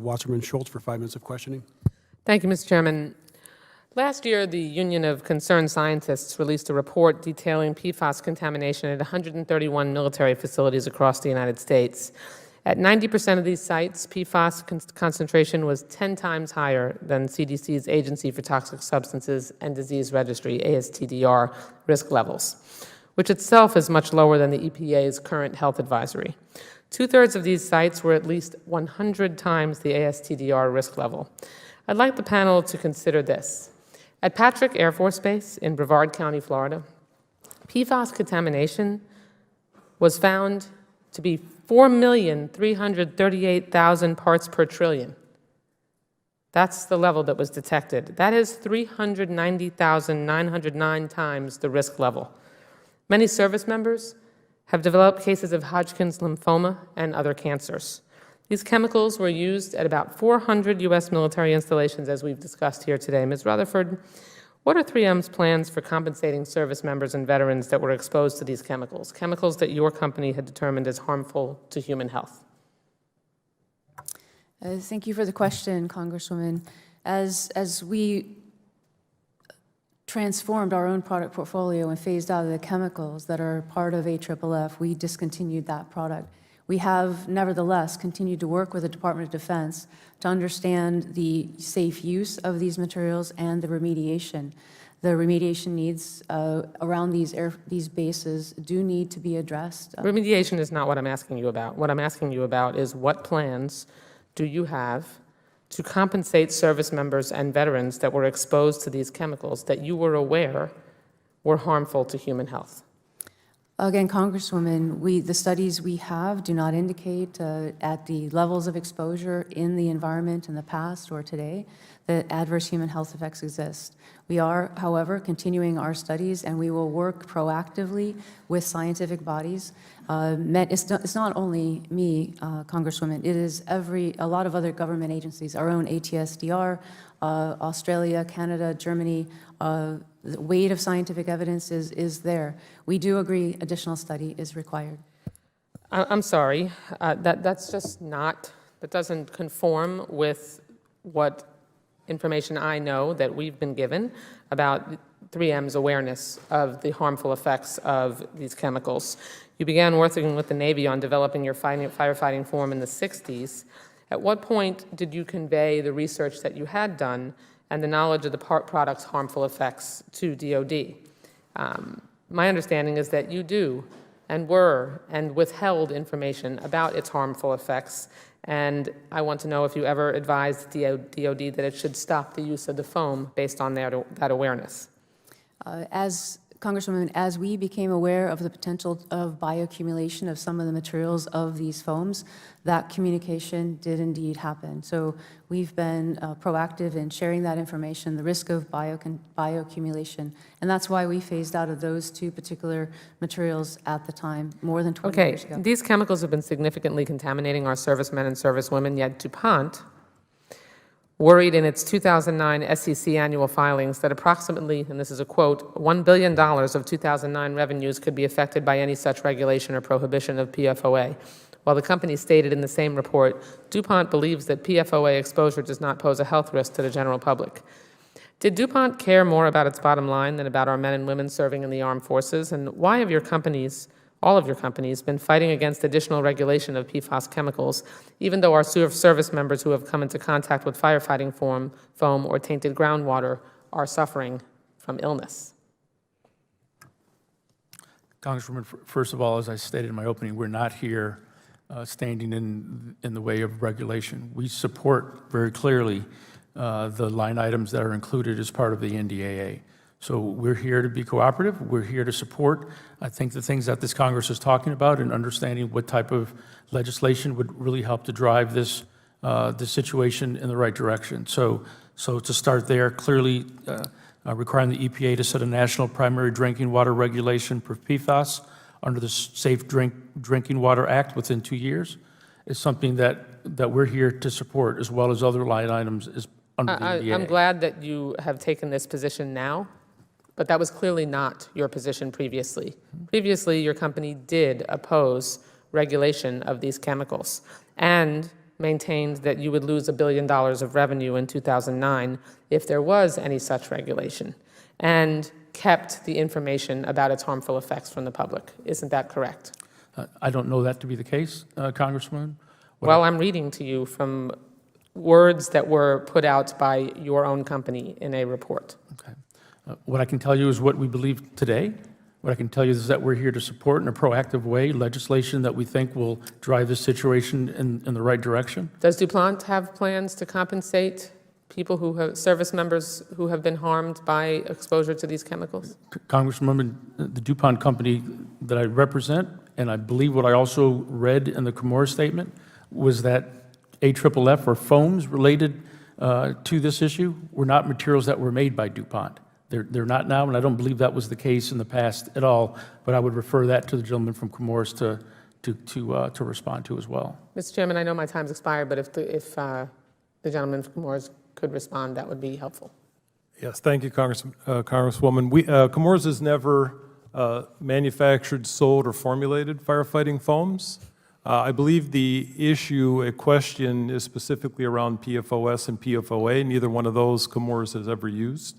Wasserman-Schultz for 5 minutes of questioning. Thank you, Mr. Chairman. Last year, the Union of Concerned Scientists released a report detailing PFAS contamination at 131 military facilities across the United States. At 90% of these sites, PFAS concentration was 10 times higher than CDC's Agency for Toxic Substances and Disease Registry, ASTDR, risk levels, which itself is much lower than the EPA's current health advisory. Two-thirds of these sites were at least 100 times the ASTDR risk level. I'd like the panel to consider this. At Patrick Air Force Base in Brevard County, Florida, PFAS contamination was found to be 4,338,000 parts per trillion. That's the level that was detected. That is 390,909 times the risk level. Many service members have developed cases of Hodgkin's lymphoma and other cancers. These chemicals were used at about 400 U.S. military installations, as we've discussed here today. Ms. Rutherford, what are 3M's plans for compensating service members and veterans that were exposed to these chemicals, chemicals that your company had determined as harmful to human health? Thank you for the question, Congresswoman. As we transformed our own product portfolio and phased out of the chemicals that are part of AFFF, we discontinued that product. We have, nevertheless, continued to work with the Department of Defense to understand the safe use of these materials and the remediation. The remediation needs around these bases do need to be addressed. Remediation is not what I'm asking you about. What I'm asking you about is what plans do you have to compensate service members and veterans that were exposed to these chemicals that you were aware were harmful to human health? Again, Congresswoman, the studies we have do not indicate at the levels of exposure in the environment in the past or today that adverse human health effects exist. We are, however, continuing our studies, and we will work proactively with scientific bodies. It's not only me, Congresswoman, it is a lot of other government agencies, our own ATSDR, Australia, Canada, Germany. The weight of scientific evidence is there. We do agree additional study is required. I'm sorry, that's just not, that doesn't conform with what information I know that we've been given about 3M's awareness of the harmful effects of these chemicals. You began working with the Navy on developing your firefighting form in the 60s. At what point did you convey the research that you had done and the knowledge of the product's harmful effects to DOD? My understanding is that you do and were and withheld information about its harmful effects, and I want to know if you ever advised DOD that it should stop the use of the foam based on that awareness. Congresswoman, as we became aware of the potential of bioaccumulation of some of the materials of these foams, that communication did indeed happen. So we've been proactive in sharing that information, the risk of bioaccumulation, and that's why we phased out of those two particular materials at the time, more than 20 years ago. These chemicals have been significantly contaminating our servicemen and servicewomen, yet DuPont worried in its 2009 SEC annual filings that approximately, and this is a quote, $1 billion of 2009 revenues could be affected by any such regulation or prohibition of PFOA. While the company stated in the same report, DuPont believes that PFOA exposure does not pose a health risk to the general public. Did DuPont care more about its bottom line than about our men and women serving in the armed forces? And why have your companies, all of your companies, been fighting against additional regulation of PFAS chemicals, even though our service members who have come into contact with firefighting foam or tainted groundwater are suffering from illness? Congresswoman, first of all, as I stated in my opening, we're not here standing in the way of regulation. We support very clearly the line items that are included as part of the NDAA. So we're here to be cooperative. We're here to support, I think, the things that this Congress is talking about and understanding what type of legislation would really help to drive this situation in the right direction. So to start there, clearly requiring the EPA to set a national primary drinking water regulation for PFAS under the Safe Drinking Water Act within 2 years is something that we're here to support, as well as other line items under the NDAA. I'm glad that you have taken this position now, but that was clearly not your position previously. Previously, your company did oppose regulation of these chemicals, and maintained that you would lose $1 billion of revenue in 2009 if there was any such regulation, and kept the information about its harmful effects from the public. Isn't that correct? I don't know that to be the case, Congresswoman. Well, I'm reading to you from words that were put out by your own company in a report. Okay. What I can tell you is what we believe today. What I can tell you is that we're here to support in a proactive way legislation that we think will drive this situation in the right direction. Does DuPont have plans to compensate people who have, service members who have been harmed by exposure to these chemicals? Congresswoman, the DuPont company that I represent, and I believe what I also read in the Comores statement, was that AFFF or foams related to this issue were not materials that were made by DuPont. They're not now, and I don't believe that was the case in the past at all, but I would refer that to the gentleman from Comores to respond to as well. Mr. Chairman, I know my time's expired, but if the gentleman from Comores could respond, that would be helpful. Yes, thank you, Congresswoman. Comores has never manufactured, sold, or formulated firefighting foams. I believe the issue at question is specifically around PFOS and PFOA. Neither one of those Comores has ever used.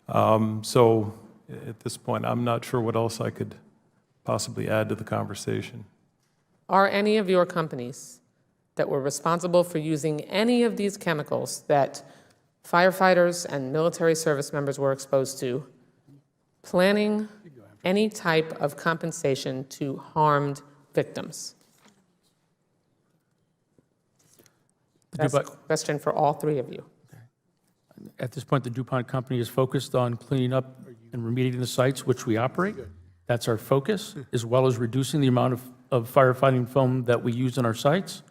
So at this point, I'm not sure what else I could possibly add to the conversation. Are any of your companies that were responsible for using any of these chemicals that firefighters and military service members were exposed to planning any type of compensation to harmed victims? That's a question for all three of you. At this point, the DuPont company is focused on cleaning up and remediating the sites which we operate. That's our focus, as well as reducing the amount of firefighting foam that we use in our sites.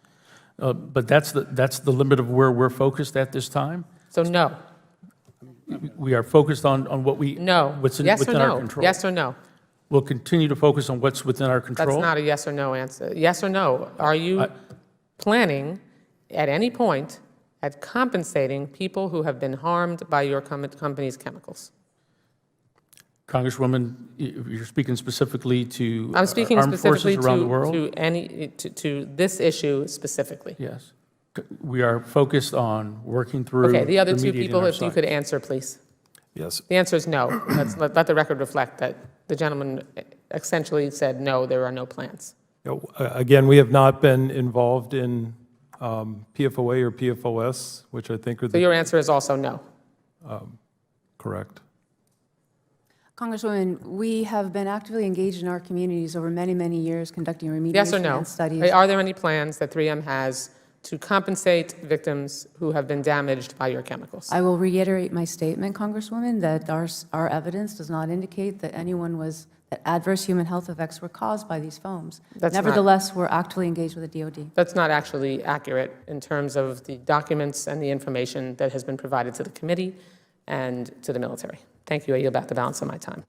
But that's the limit of where we're focused at this time. So no. We are focused on what we No. within Yes or our no? control. Yes or no? We'll continue to focus on what's within our control. That's not a yes or no answer. Yes or no? Are you planning at any point at compensating people who have been harmed by your company's chemicals? Congresswoman, you're speaking specifically to I'm speaking armed specifically forces around the world? to this issue specifically. Yes. We are focused on working through Okay, the other two remediating people, our if you could sites. answer, please. Yes. The answer is no. Let the record reflect that the gentleman essentially said, no, there are no plans. Again, we have not been involved in PFOA or PFOS, which I think are So the your answer is also no. correct. Congresswoman, we have been actively engaged in our communities over many, many years conducting remediation Yes or no? and studies. Are there any plans that 3M has to compensate victims who have been damaged by your chemicals? I will reiterate my statement, Congresswoman, that our evidence does not indicate that that adverse human health effects were caused by these foams. That's not- Nevertheless, we're actively engaged with the DoD. That's not actually accurate in terms of the documents and the information that has been provided to the committee and to the military. Thank you. I yield back the balance of my time.